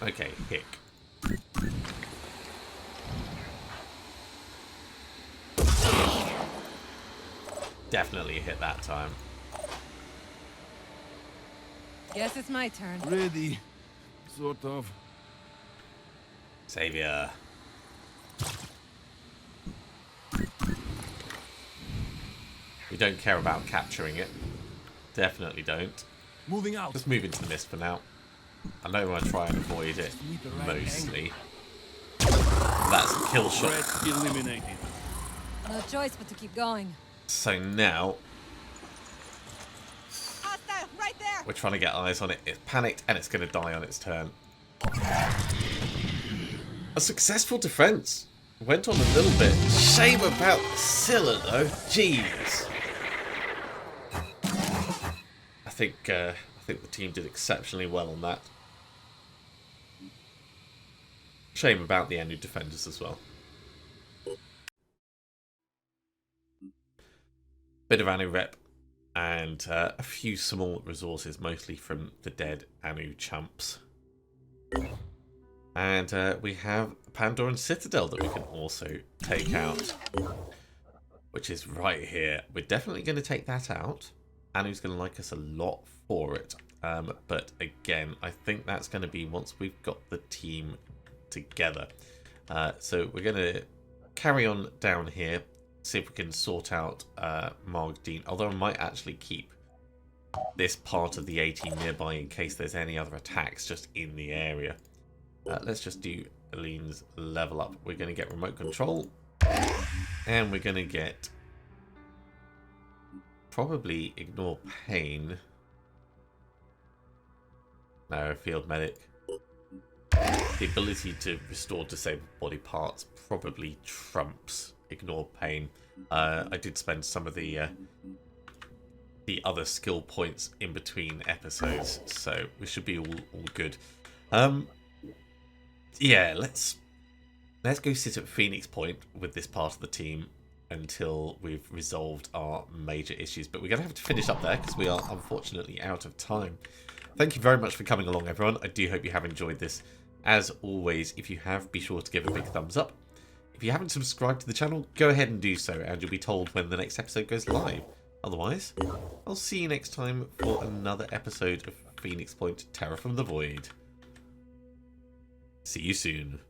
Okay, hick. Definitely a hit that time. Guess it's my turn. Ready. Sort of. Savior. We don't care about capturing it. Definitely don't. Moving out. Just move into the mist for now. I know I'm going to try and avoid it mostly. That's a kill shot. Threat eliminated. No choice but to keep going. So now Hostile, right there! we're trying to get eyes on it. It's panicked and it's going to die on its turn. A successful defense. Went on a little bit. Shame about Scylla though. Jeez. I think the team did exceptionally well on that. Shame about the Anu defenders as well. Bit of Anu rep and a few small resources, mostly from the dead Anu chumps. And we have Pandoran Citadel that we can also take out, which is right here. We're definitely going to take that out. Anu's going to like us a lot for it. But again, I think that's going to be once we've got the team together. So we're going to carry on down here, see if we can sort out Margdean. Although I might actually keep this part of the 18 nearby in case there's any other attacks just in the area. Let's just do Aline's level up. We're going to get remote control. And we're going to get probably ignore pain. No, field medic. The ability to restore disabled body parts probably trumps ignore pain. I did spend some of the other skill points in between episodes, so we should be all good. Yeah, let's go sit at Phoenix Point with this part of the team until we've resolved our major issues. But we're going to have to finish up there because we are unfortunately out of time. Thank you very much for coming along, everyone. I do hope you have enjoyed this. As always, if you have, be sure to give a big thumbs up. If you haven't subscribed to the channel, go ahead and do so, and you'll be told when the next episode goes live. Otherwise, I'll see you next time for another episode of Phoenix Point Terror from the Void. See you soon.